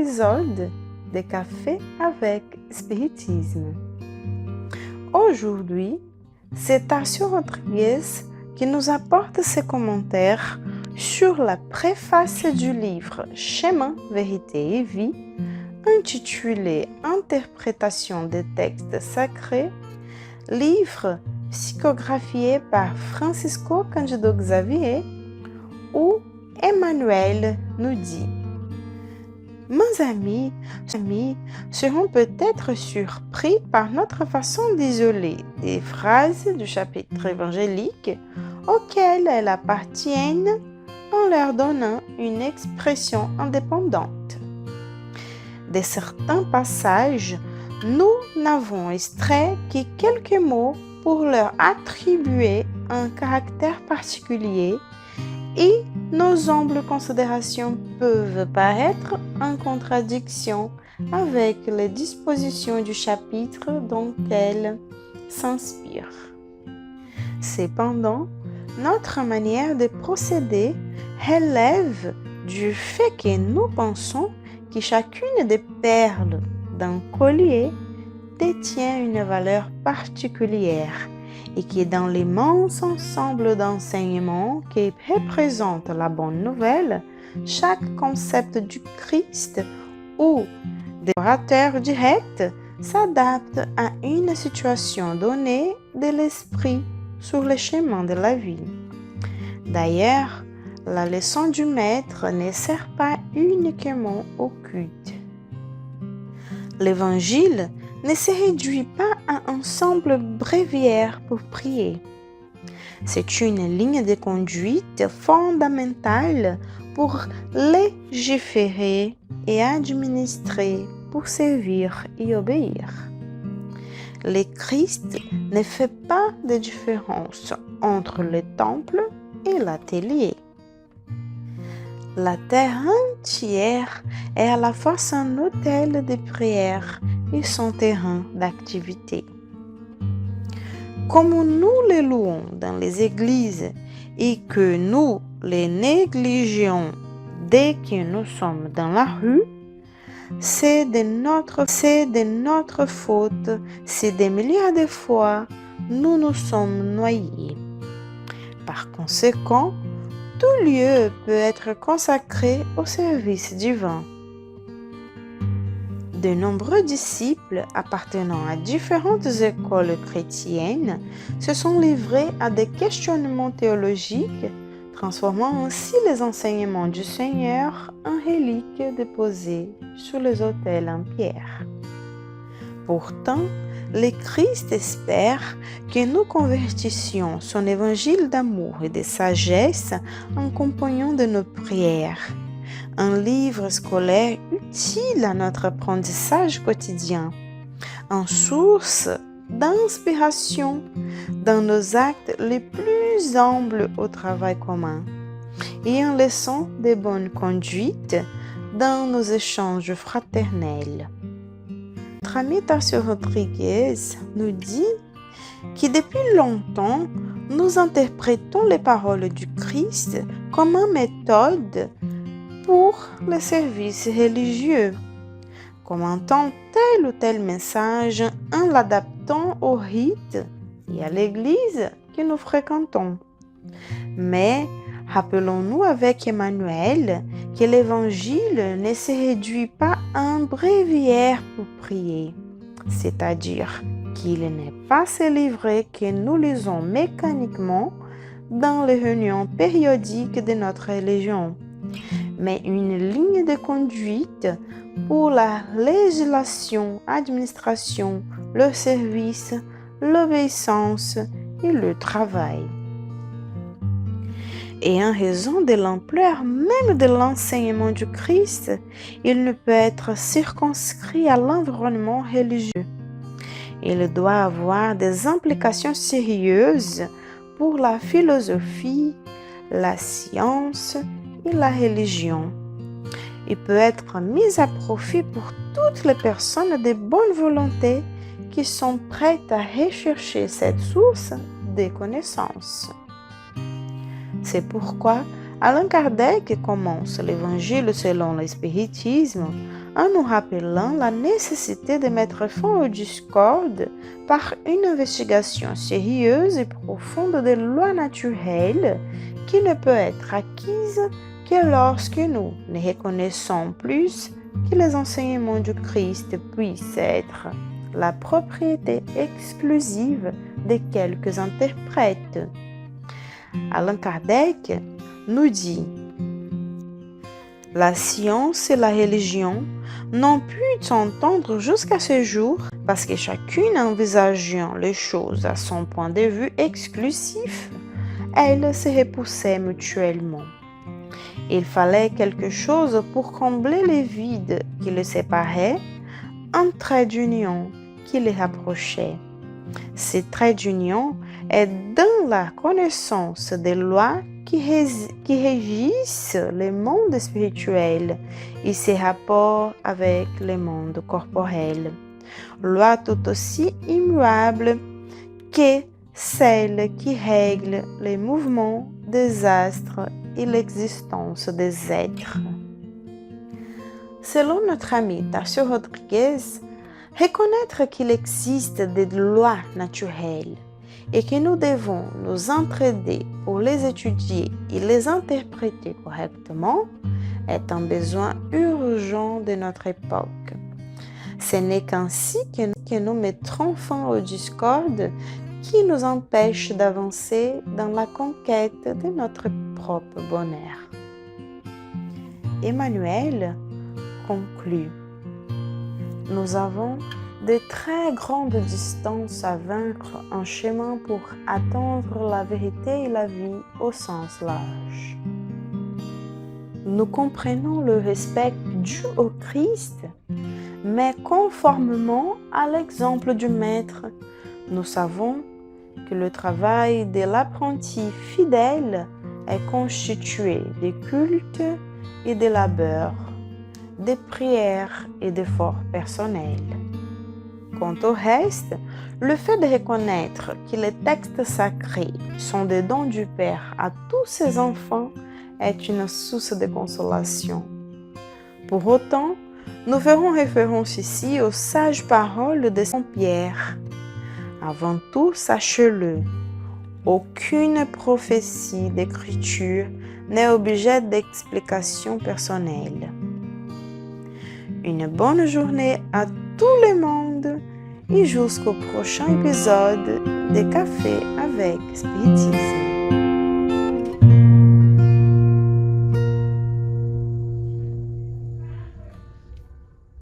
épisode de Café avec Spiritisme. Aujourd'hui, c'est Tarcio Rodrigues qui nous apporte ses commentaires sur la préface du livre Chemin, Vérité et Vie, intitulé Interprétation des textes sacrés, livre psychographié par Francisco Cândido Xavier, où Emmanuel nous dit: mes amis seront peut-être surpris par notre façon d'isoler des phrases du chapitre évangélique auxquelles elles appartiennent en leur donnant une expression indépendante. De certains passages, nous n'avons extrait que quelques mots pour leur attribuer un caractère particulier et nos humbles considérations peuvent paraître en contradiction avec les dispositions du chapitre dont elles s'inspirent. Cependant, notre manière de procéder relève du fait que nous pensons que chacune des perles d'un collier détient une valeur particulière et que dans l'immense ensemble d'enseignements qui représentent la bonne nouvelle, chaque concept du Christ ou des orateurs directs s'adapte à une situation donnée de l'esprit sur le chemin de la vie. D'ailleurs, la leçon du maître ne sert pas uniquement au culte. L'Évangile ne se réduit pas à un ensemble bréviaire pour prier. C'est une ligne de conduite fondamentale pour légiférer et administrer, pour servir et obéir. Le Christ ne fait pas de différence entre le temple et l'atelier. La terre entière est à la fois son autel de prière et son terrain d'activité. Comme nous les louons dans les églises et que nous les négligeons dès que nous sommes dans la rue, c'est de notre faute si des milliards de fois nous nous sommes noyés. Par conséquent, tout lieu peut être consacré au service divin. De nombreux disciples appartenant à différentes écoles chrétiennes se sont livrés à des questionnements théologiques, transformant ainsi les enseignements du Seigneur en reliques déposées sur les autels en pierre. Pourtant, le Christ espère que nous convertissions son évangile d'amour et de sagesse en compagnon de nos prières. Un livre scolaire utile à notre apprentissage quotidien, en source d'inspiration dans nos actes les plus humbles au travail commun et une leçon de bonne conduite dans nos échanges fraternels. Notre ami Tarcio Rodrigues nous dit que depuis longtemps, nous interprétons les paroles du Christ comme une méthode pour le service religieux, commentant tel ou tel message en l'adaptant au rite et à l'église que nous fréquentons. Mais rappelons-nous avec Emmanuel que l'évangile ne se réduit pas à un bréviaire pour prier, c'est-à-dire qu'il n'est pas ce livre que nous lisons mécaniquement dans les réunions périodiques de notre religion, mais une ligne de conduite pour la législation, administration, le service, l'obéissance et le travail. Et en raison de l'ampleur même de l'enseignement du Christ, il ne peut être circonscrit à l'environnement religieux. Il doit avoir des implications sérieuses pour la philosophie, la science et la religion. Il peut être mis à profit pour toutes les personnes de bonne volonté qui sont prêtes à rechercher cette source de connaissances. C'est pourquoi, Allan Kardec commence l'Évangile selon le spiritisme en nous rappelant la nécessité de mettre fin aux discordes par une investigation sérieuse et profonde des lois naturelles qui ne peut être acquise que lorsque nous ne reconnaissons plus que les enseignements du Christ puissent être la propriété exclusive de quelques interprètes. Allan Kardec nous dit: la science et la religion n'ont pu s'entendre jusqu'à ce jour parce que chacune envisageant les choses à son point de vue exclusif, elles se repoussaient mutuellement. Il fallait quelque chose pour combler les vides qui les séparaient, un trait d'union qui les rapprochait. Ce trait d'union est dans la connaissance des lois qui régissent le monde spirituel et ses rapports avec le monde corporel. Lois tout aussi immuables que celles qui règlent les mouvements des astres et l'existence des êtres. Selon notre ami Tarsio Rodriguez, reconnaître qu'il existe des lois naturelles et que nous devons nous entraider pour les étudier et les interpréter correctement est un besoin urgent de notre époque. Ce n'est qu'ainsi que nous mettrons fin aux discordes qui nous empêchent d'avancer dans la conquête de notre propre bonheur. Emmanuel conclut: nous avons de très grandes distances à vaincre en chemin pour atteindre la vérité et la vie au sens large. Nous comprenons le respect dû au Christ, mais conformément à l'exemple du Maître, nous savons que le travail de l'apprenti fidèle est constitué de cultes et de labeurs, de prières et d'efforts personnels. Quant au reste, le fait de reconnaître que les textes sacrés sont des dons du Père à tous ses enfants est une source de consolation. Pour autant, nous ferons référence ici aux sages paroles de Saint Pierre. Avant tout, sachez-le, aucune prophétie d'écriture n'est objet d'explication personnelle. Une bonne journée à tout le monde et jusqu'au prochain épisode de Café avec Spiritisme.